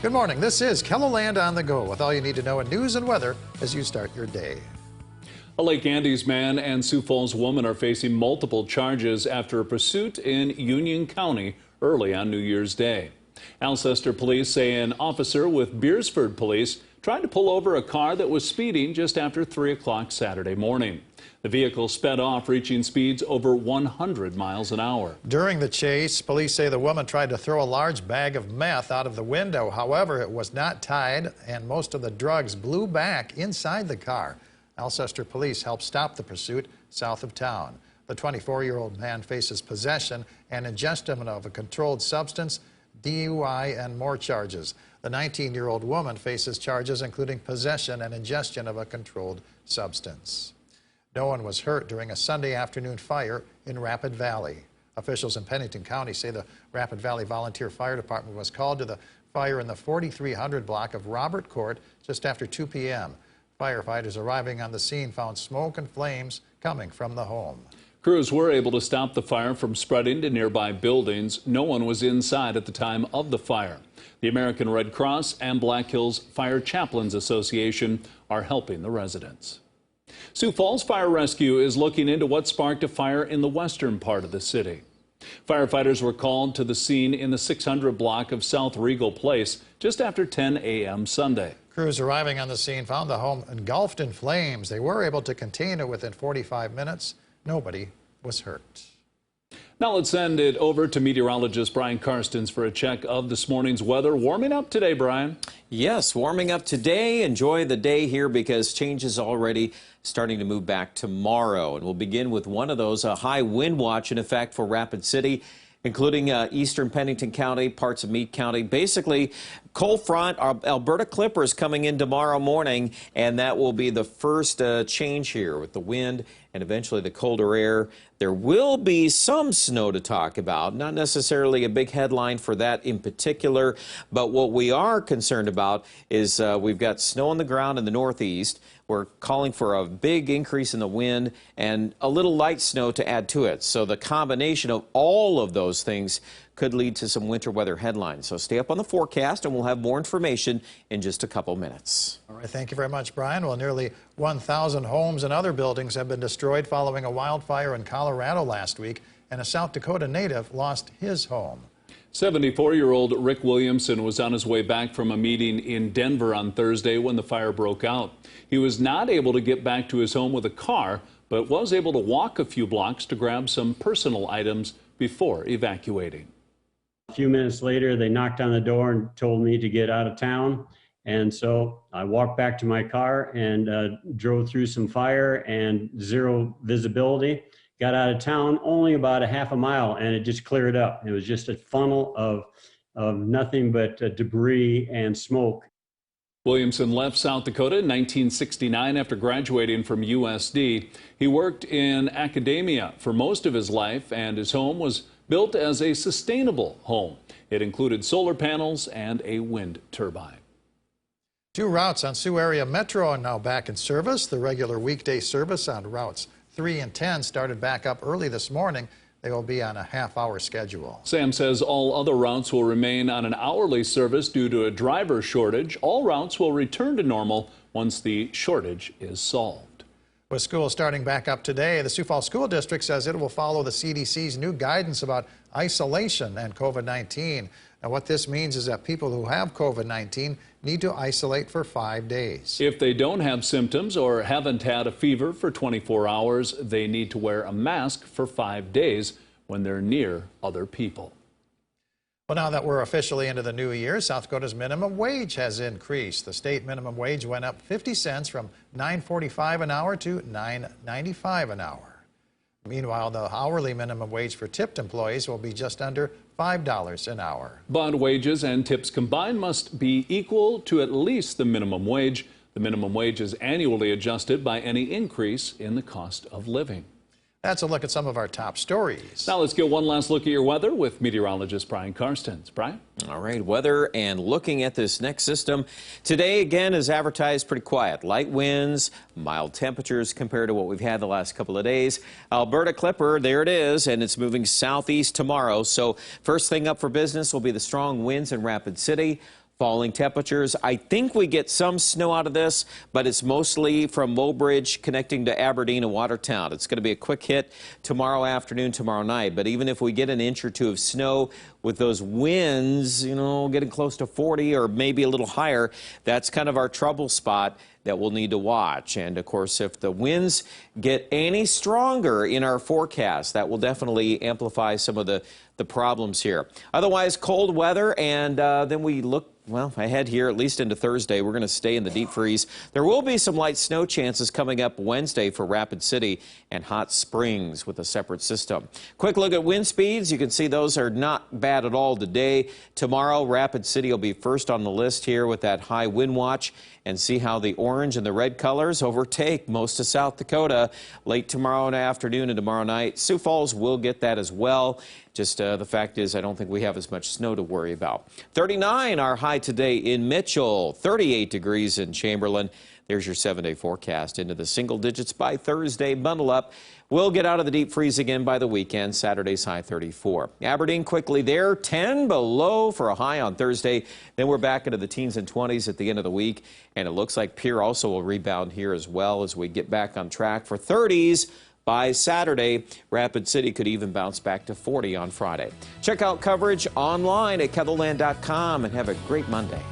Good morning. This is KELOLAND on the go with all you need to know in news and weather as you start your day. A Lake Andes man and Sioux Falls woman are facing multiple charges after a pursuit in Union County early on New Year's Day. Alcester police say an officer with Beersford police tried to pull over a car that was speeding just after 3 o'clock Saturday morning. The vehicle sped off, reaching speeds over 100 miles an hour. During the chase, police say the woman tried to throw a large bag of meth out of the window. However, it was not tied, and most of the drugs blew back inside the car. Alcester police helped stop the pursuit south of town. The 24-year-old man faces possession and ingestion of a controlled substance, DUI, and more charges. The 19-year-old woman faces charges including possession and ingestion of a controlled substance. No one was hurt during a Sunday afternoon fire in Rapid Valley. Officials in Pennington County say the Rapid Valley Volunteer Fire Department was called to the fire in the 4300 block of Robert Court just after 2 p.m. Firefighters arriving on the scene found smoke and flames coming from the home. Crews were able to stop the fire from spreading to nearby buildings. No one was inside at the time of the fire. The American Red Cross and Black Hills Fire Chaplains Association are helping the residents. Sioux Falls Fire Rescue is looking into what sparked a fire in the western part of the city. Firefighters were called to the scene in the 600 block of South Regal Place just after 10 a.m. Sunday. Crews arriving on the scene found the home engulfed in flames. They were able to contain it within 45 minutes. Nobody was hurt. Now let's send it over to meteorologist Brian Karstens for a check of this morning's weather. Warming up today, Brian. Yes, warming up today. Enjoy the day here because change is already starting to move back tomorrow. And we'll begin with one of those, a high wind watch in effect for Rapid City, including eastern Pennington County, parts of Meade County. Basically, cold front, Alberta Clippers coming in tomorrow morning, and that will be the first change here with the wind and eventually the colder air. There will be some snow to talk about, not necessarily a big headline for that in particular, but what we are concerned about is we've got snow on the ground in the northeast. We're calling for a big increase in the wind and a little light snow to add to it. So the combination of all of those things could lead to some winter weather headlines. So stay up on the forecast and we'll have more information in just a couple minutes. All right, thank you very much, Brian. Well, nearly 1,000 homes and other buildings have been destroyed following a wildfire in Colorado last week, and a South Dakota native lost his home. 74-year-old Rick Williamson was on his way back from a meeting in Denver on Thursday when the fire broke out. He was not able to get back to his home with a car, but was able to walk a few blocks to grab some personal items before evacuating. A few minutes later, they knocked on the door and told me to get out of town. And so I walked back to my car and drove through some fire and zero visibility. Got out of town only about a half a mile and it just cleared up. It was just a funnel of nothing but debris and smoke. Williamson left South Dakota in 1969 after graduating from USD. He worked in academia for most of his life, and his home was built as a sustainable home. It included solar panels and a wind turbine. 2 routes on Sioux area Metro are now back in service. The regular weekday service on routes 3 and 10 started back up early this morning. They will be on a half-hour schedule. Sam says all other routes will remain on an hourly service due to a driver shortage. All routes will return to normal once the shortage is solved. With school starting back up today, the Sioux Falls School District says it will follow the CDC's new guidance about isolation and COVID-19. Now, what this means is that people who have COVID-19 need to isolate for 5 days. If they don't have symptoms or haven't had a fever for 24 hours, they need to wear a mask for 5 days when they're near other people. Well, now that we're officially into the new year, South Dakota's minimum wage has increased. The state minimum wage went up 50 cents from $9.45 an hour to $9.95 an hour. Meanwhile, the hourly minimum wage for tipped employees will be just under $5 an hour. But wages and tips combined must be equal to at least the minimum wage. The minimum wage is annually adjusted by any increase in the cost of living. That's a look at some of our top stories. Now let's get one last look at your weather with meteorologist Brian Karstens. Brian? All right, weather and looking at this next system. Today, again, is advertised pretty quiet. Light winds, mild temperatures compared to what we've had the last couple of days. Alberta Clipper, there it is, and it's moving southeast tomorrow. So first thing up for business will be the strong winds in Rapid City. falling temperatures. I think we get some snow out of this, but it's mostly from Mobridge connecting to Aberdeen and Watertown. It's going to be a quick hit tomorrow afternoon, tomorrow night. But even if we get an inch or two of snow with those winds, you know, getting close to 40 or maybe a little higher, that's kind of our trouble spot that we'll need to watch. And of course, if the winds get any stronger in our forecast, that will definitely amplify some of the problems here. Otherwise, cold weather, and then we look, well, ahead here, at least into Thursday, we're going to stay in the deep freeze. There will be some light snow chances coming up Wednesday for Rapid City and Hot Springs with a separate system. Quick look at wind speeds. You can see those are not bad at all today. Tomorrow, Rapid City will be first on the list here with that high wind watch, and see how the orange and the red colors overtake most of South Dakota late tomorrow afternoon and tomorrow night. Sioux Falls will get that as well. Just the fact is, I don't think we have as much snow to worry about. 39 our high today in Mitchell, 38 degrees in Chamberlain. There's your 7-day forecast into the single digits by Thursday. Bundle up. We'll get out of the deep freeze again by the weekend. Saturday's high 34. Aberdeen quickly there, 10 below for a high on Thursday. Then we're back into the teens and 20s at the end of the week. And it looks like Pierre also will rebound here as well as we get back on track for 30s. By Saturday, Rapid City could even bounce back to 40 on Friday. Check out coverage online at KELOLAND.com and have a great Monday.